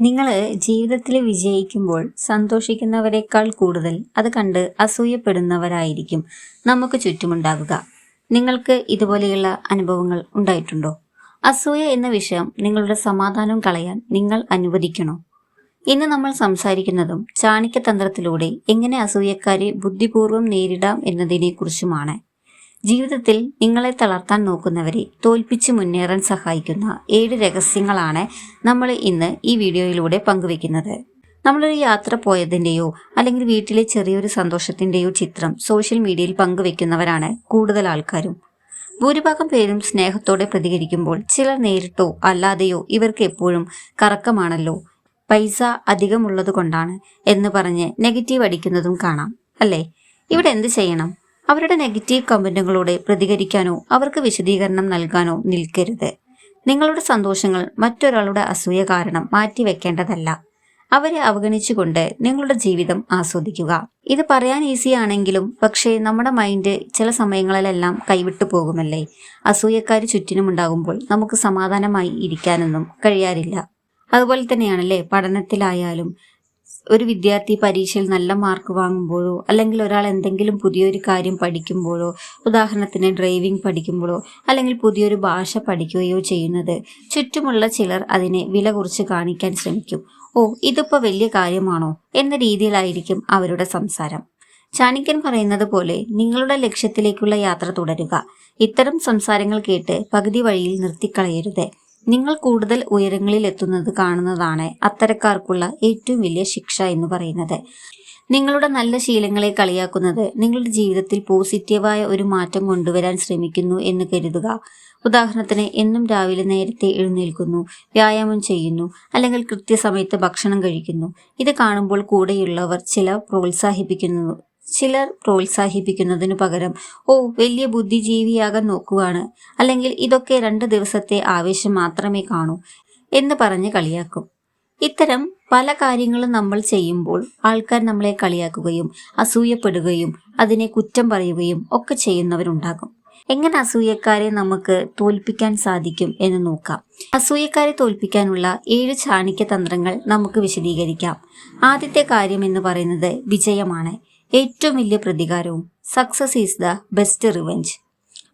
നിങ്ങൾ ജീവിതത്തിൽ വിജയിക്കുമ്പോൾ സന്തോഷിക്കുന്നവരെക്കാൾ കൂടുതൽ അത് കണ്ട് അസൂയപ്പെടുന്നവരായിരിക്കും നമുക്ക് ചുറ്റുമുണ്ടാകുക. നിങ്ങൾക്ക് ഇതുപോലെയുള്ള അനുഭവങ്ങൾ ഉണ്ടായിട്ടുണ്ടോ? അസൂയ എന്ന വിഷയം നിങ്ങളുടെ സമാധാനം കളയാൻ നിങ്ങൾ അനുവദിക്കണോ? ഇന്ന് നമ്മൾ സംസാരിക്കുന്നതും ചാണക്യതന്ത്രത്തിലൂടെ എങ്ങനെ അസൂയക്കാരെ ബുദ്ധിപൂർവ്വം നേരിടാം എന്നതിനെക്കുറിച്ചുമാണ്. ജീവിതത്തിൽ നിങ്ങളെ തളർത്താൻ നോക്കുന്നവരെ തോൽപ്പിച്ച് മുന്നേറാൻ സഹായിക്കുന്ന 7 രഹസ്യങ്ങളാണ് നമ്മൾ ഇന്ന് ഈ വീഡിയോയിലൂടെ പങ്കുവെക്കുന്നത്. നമ്മളൊരു യാത്ര പോയതിൻ്റെയോ അല്ലെങ്കിൽ വീട്ടിലെ ചെറിയൊരു സന്തോഷത്തിൻ്റെയോ ചിത്രം സോഷ്യൽ മീഡിയയിൽ പങ്കുവെക്കുന്നവരാണ് കൂടുതൽ ആൾക്കാരും. ഭൂരിഭാഗം പേരും സ്നേഹത്തോടെ പ്രതികരിക്കുമ്പോൾ ചിലർ നേരിട്ടോ അല്ലാതെയോ ഇവർക്ക് എപ്പോഴും കറക്കമാണല്ലോ, പൈസ അധികമുള്ളത് കൊണ്ടാണ് എന്ന് പറഞ്ഞ് നെഗറ്റീവ് അടിക്കുന്നതും കാണാം അല്ലേ? ഇവിടെ എന്ത് ചെയ്യണം? അവരുടെ നെഗറ്റീവ് കമന്റുകളോട് പ്രതികരിക്കാനോ അവർക്ക് വിശദീകരണം നൽകാനോ നിൽക്കരുത്. നിങ്ങളുടെ സന്തോഷങ്ങൾ മറ്റൊരാളുടെ അസൂയ കാരണം മാറ്റിവെക്കേണ്ടതല്ല. അവരെ അവഗണിച്ചുകൊണ്ട് നിങ്ങളുടെ ജീവിതം ആസ്വദിക്കുക. ഇത് പറയാൻ ഈസിയാണെങ്കിലും പക്ഷേ നമ്മുടെ മൈൻഡ് ചില സമയങ്ങളിലെല്ലാം കൈവിട്ടു പോകുമല്ലേ. അസൂയക്കാർ ചുറ്റിനുമുണ്ടാകുമ്പോൾ നമുക്ക് സമാധാനമായി ഇരിക്കാനൊന്നും കഴിയാറില്ല. അതുപോലെ തന്നെയാണല്ലേ പഠനത്തിലായാലും. ഒരു വിദ്യാർത്ഥി പരീക്ഷയിൽ നല്ല മാർക്ക് വാങ്ങുമ്പോഴോ അല്ലെങ്കിൽ ഒരാൾ എന്തെങ്കിലും പുതിയൊരു കാര്യം പഠിക്കുമ്പോഴോ, ഉദാഹരണത്തിന് ഡ്രൈവിംഗ് പഠിക്കുമ്പോഴോ അല്ലെങ്കിൽ പുതിയൊരു ഭാഷ പഠിക്കുകയോ ചെയ്യുന്നത് ചുറ്റുമുള്ള ചിലർ അതിനെ വില കുറച്ച് കാണിക്കാൻ ശ്രമിക്കും. ഓ, ഇതിപ്പോൾ വലിയ കാര്യമാണോ എന്ന രീതിയിലായിരിക്കും അവരുടെ സംസാരം. ചാണക്യൻ പറയുന്നത് പോലെ നിങ്ങളുടെ ലക്ഷ്യത്തിലേക്കുള്ള യാത്ര തുടരുക. ഇത്തരം സംസാരങ്ങൾ കേട്ട് പകുതി വഴിയിൽ നിർത്തിക്കളയരുത്. നിങ്ങൾ കൂടുതൽ ഉയരങ്ങളിൽ എത്തുന്നത് കാണുന്നതാണ് അത്തരക്കാർക്കുള്ള ഏറ്റവും വലിയ ശിക്ഷ എന്ന് പറയുന്നത്. നിങ്ങളുടെ നല്ല ശീലങ്ങളെ കളിയാക്കുന്നത് നിങ്ങളുടെ ജീവിതത്തിൽ പോസിറ്റീവായ ഒരു മാറ്റം കൊണ്ടുവരാൻ ശ്രമിക്കുന്നു എന്ന് കരുതുക. ഉദാഹരണത്തിന് എന്നും രാവിലെ നേരത്തെ എഴുന്നേൽക്കുന്നു, വ്യായാമം ചെയ്യുന്നു അല്ലെങ്കിൽ കൃത്യസമയത്ത് ഭക്ഷണം കഴിക്കുന്നു. ഇത് കാണുമ്പോൾ കൂടെയുള്ളവർ ചിലർ പ്രോത്സാഹിപ്പിക്കുന്നതിനു പകരം ഓ, വലിയ ബുദ്ധിജീവിയാകാൻ നോക്കുകയാണ്, അല്ലെങ്കിൽ ഇതൊക്കെ 2 ദിവസത്തെ ആവേശം മാത്രമേ കാണൂ എന്ന് പറഞ്ഞ് കളിയാക്കും. ഇത്തരം പല കാര്യങ്ങളും നമ്മൾ ചെയ്യുമ്പോൾ ആൾക്കാർ നമ്മളെ കളിയാക്കുകയും അസൂയപ്പെടുകയും അതിനെ കുറ്റം പറയുകയും ഒക്കെ ചെയ്യുന്നവരുണ്ടാകും. എങ്ങനെ അസൂയക്കാരെ നമുക്ക് തോൽപ്പിക്കാൻ സാധിക്കും എന്ന് നോക്കാം. അസൂയക്കാരെ തോൽപ്പിക്കാനുള്ള 7 ചാണക്യതന്ത്രങ്ങൾ നമുക്ക് വിശദീകരിക്കാം. ആദ്യത്തെ കാര്യം എന്ന് പറയുന്നത് വിജയമാണ് ഏറ്റവും വലിയ പ്രതികാരവും. Success is the best revenge.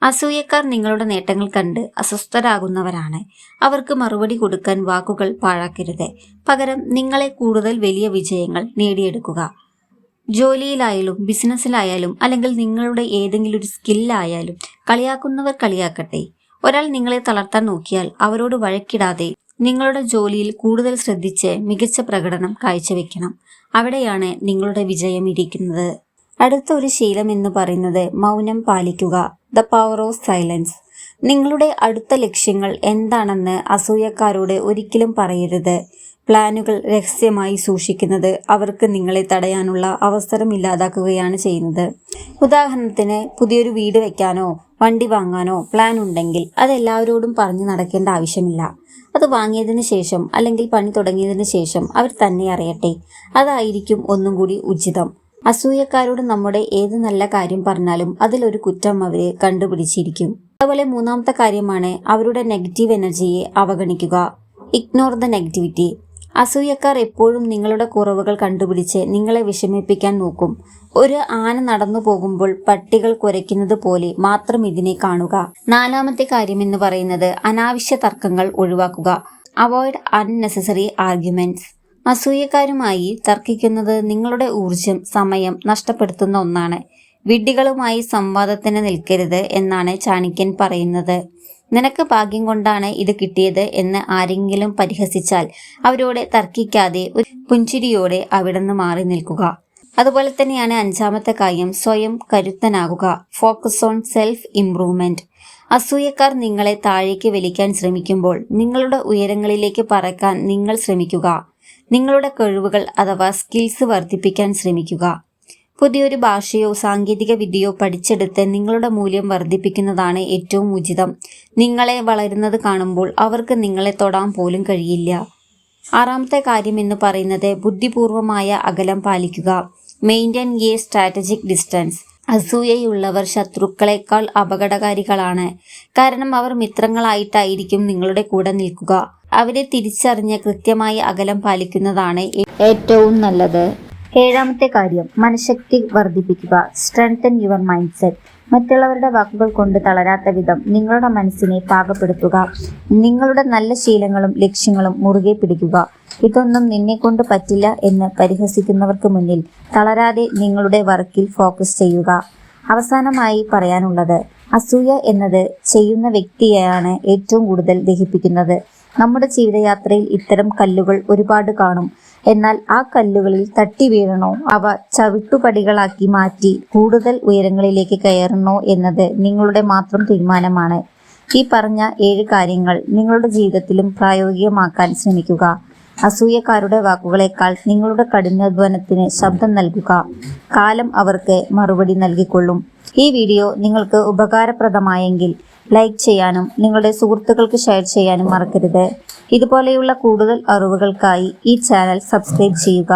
അസൂയക്കാർ നിങ്ങളുടെ നേട്ടങ്ങൾ കണ്ട് അസ്വസ്ഥരാകുന്നവരാണ്. അവർക്ക് മറുപടി കൊടുക്കാൻ വാക്കുകൾ പാഴാക്കരുത്. പകരം നിങ്ങളെ കൂടുതൽ വലിയ വിജയങ്ങൾ നേടിയെടുക്കുക. ജോലിയിലായാലും ബിസിനസ്സിലായാലും അല്ലെങ്കിൽ നിങ്ങളുടെ ഏതെങ്കിലും ഒരു സ്കില്ലായാലും കളിയാക്കുന്നവർ കളിയാക്കട്ടെ. ഒരാൾ നിങ്ങളെ തളർത്താൻ നോക്കിയാൽ അവരോട് വഴക്കിടാതെ നിങ്ങളുടെ ജോലിയിൽ കൂടുതൽ ശ്രദ്ധിച്ച് മികച്ച പ്രകടനം കാഴ്ചവെക്കണം. അവിടെയാണ് നിങ്ങളുടെ വിജയം ഇരിക്കുന്നത്. അടുത്ത ഒരു ശീലം എന്ന് പറയുന്നത് മൗനം പാലിക്കുക. The power of silence. നിങ്ങളുടെ അടുത്ത ലക്ഷ്യങ്ങൾ എന്താണെന്ന് അസൂയക്കാരോട് ഒരിക്കലും പറയരുത്. പ്ലാനുകൾ രഹസ്യമായി സൂക്ഷിക്കുന്നത് അവർക്ക് നിങ്ങളെ തടയാനുള്ള അവസരം ഇല്ലാതാക്കുകയാണ് ചെയ്യുന്നത്. ഉദാഹരണത്തിന് പുതിയൊരു വീട് വെക്കാനോ വണ്ടി വാങ്ങാനോ പ്ലാൻ ഉണ്ടെങ്കിൽ അതെല്ലാവരോടും പറഞ്ഞു നടക്കേണ്ട ആവശ്യമില്ല. അത് വാങ്ങിയതിന് ശേഷം അല്ലെങ്കിൽ പണി തുടങ്ങിയതിന് ശേഷം അവർ തന്നെ അറിയട്ടെ. അതായിരിക്കും ഒന്നും കൂടി ഉചിതം. അസൂയക്കാരോട് നമ്മുടെ ഏത് നല്ല കാര്യം പറഞ്ഞാലും അതിലൊരു കുറ്റം അവരെ കണ്ടുപിടിച്ചിരിക്കും. അതുപോലെ 3ാമത്തെ കാര്യമാണ് അവരുടെ നെഗറ്റീവ് എനർജിയെ അവഗണിക്കുക. Ignore the negativity. അസൂയക്കാർ എപ്പോഴും നിങ്ങളുടെ കുറവുകൾ കണ്ടുപിടിച്ച് നിങ്ങളെ വിഷമിപ്പിക്കാൻ നോക്കും. ഒരു ആന നടന്നു പോകുമ്പോൾ പട്ടികൾ കുരയ്ക്കുന്നത് പോലെ മാത്രം ഇതിനെ കാണുക. 4ാമത്തെ കാര്യം എന്ന് പറയുന്നത് അനാവശ്യ തർക്കങ്ങൾ ഒഴിവാക്കുക. Avoid unnecessary arguments. അസൂയക്കാരുമായി തർക്കിക്കുന്നത് നിങ്ങളുടെ ഊർജം, സമയം നഷ്ടപ്പെടുത്തുന്ന ഒന്നാണ്. വിഡ്ഢികളുമായി സംവാദത്തിന് നിൽക്കരുത് എന്നാണ് ചാണക്യൻ പറയുന്നത്. നിനക്ക് ഭാഗ്യം കൊണ്ടാണ് ഇത് കിട്ടിയത് എന്ന് ആരെങ്കിലും പരിഹസിച്ചാൽ അവരോട് തർക്കിക്കാതെ ഒരു പുഞ്ചിരിയോടെ അവിടുന്ന് മാറി നിൽക്കുക. അതുപോലെ തന്നെയാണ് 5ാമത്തെ കാര്യം സ്വയം കരുത്തനാകുക. Focus on self improvement. അസൂയക്കാർ നിങ്ങളെ താഴേക്ക് വലിക്കാൻ ശ്രമിക്കുമ്പോൾ നിങ്ങളുടെ ഉയരങ്ങളിലേക്ക് പറക്കാൻ നിങ്ങൾ ശ്രമിക്കുക. നിങ്ങളുടെ കഴിവുകൾ അഥവാ സ്കിൽസ് വർദ്ധിപ്പിക്കാൻ ശ്രമിക്കുക. പുതിയൊരു ഭാഷയോ സാങ്കേതിക വിദ്യയോ പഠിച്ചെടുത്ത് നിങ്ങളുടെ മൂല്യം വർദ്ധിപ്പിക്കുന്നതാണ് ഏറ്റവും ഉചിതം. നിങ്ങളെ വളരുന്നത് കാണുമ്പോൾ അവർക്ക് നിങ്ങളെ തൊടാൻ പോലും കഴിയില്ല. 6ാമത്തെ കാര്യം എന്ന് പറയുന്നത് ബുദ്ധിപൂർവമായ അകലം പാലിക്കുക. Maintain a strategic distance. അസൂയയുള്ളവർ ശത്രുക്കളെക്കാൾ അപകടകാരികളാണ്. കാരണം അവർ മിത്രങ്ങളായിട്ടായിരിക്കും നിങ്ങളുടെ കൂടെ നിൽക്കുക. അവരെ തിരിച്ചറിഞ്ഞ് കൃത്യമായി അകലം പാലിക്കുന്നതാണ് ഏറ്റവും നല്ലത്. 7ാമത്തെ കാര്യം, മനഃശക്തി വർദ്ധിപ്പിക്കുക. Strengthen your mind set. മറ്റുള്ളവരുടെ വാക്കുകൾ കൊണ്ട് തളരാത്ത വിധം നിങ്ങളുടെ മനസ്സിനെ പാകപ്പെടുത്തുക. നിങ്ങളുടെ നല്ല ശീലങ്ങളും ലക്ഷ്യങ്ങളും മുറുകെ പിടിക്കുക. ഇതൊന്നും നിന്നെക്കൊണ്ട് പറ്റില്ല എന്ന് പരിഹസിക്കുന്നവർക്ക് മുന്നിൽ തളരാതെ നിങ്ങളുടെ വർക്കിൽ ഫോക്കസ് ചെയ്യുക. അവസാനമായി പറയാനുള്ളത്, അസൂയ എന്നത് ചെയ്യുന്ന വ്യക്തിയെയാണ് ഏറ്റവും കൂടുതൽ ദഹിപ്പിക്കുന്നത്. നമ്മുടെ ജീവിതയാത്രയിൽ ഇത്തരം കല്ലുകൾ ഒരുപാട് കാണും. എന്നാൽ ആ കല്ലുകളിൽ തട്ടി വീഴണോ, അവ ചവിട്ടുപടികളാക്കി മാറ്റി കൂടുതൽ ഉയരങ്ങളിലേക്ക് കയറണോ എന്നത് നിങ്ങളുടെ മാത്രം തീരുമാനമാണ്. ഈ പറഞ്ഞ 7 കാര്യങ്ങൾ നിങ്ങളുടെ ജീവിതത്തിലും പ്രായോഗികമാക്കാൻ ശ്രമിക്കുക. അസൂയക്കാരുടെ വാക്കുകളേക്കാൾ നിങ്ങളുടെ കഠിനാധ്വാനത്തിന് ശബ്ദം നൽകുക. കാലം അവർക്ക് മറുപടി നൽകിക്കൊള്ളും. ഈ വീഡിയോ നിങ്ങൾക്ക് ഉപകാരപ്രദമായെങ്കിൽ ലൈക്ക് ചെയ്യാനും നിങ്ങളുടെ സുഹൃത്തുക്കൾക്ക് ഷെയർ ചെയ്യാനും മറക്കരുത്. ഇതുപോലെയുള്ള കൂടുതൽ അറിവുകൾക്കായി ഈ ചാനൽ സബ്സ്ക്രൈബ് ചെയ്യുക.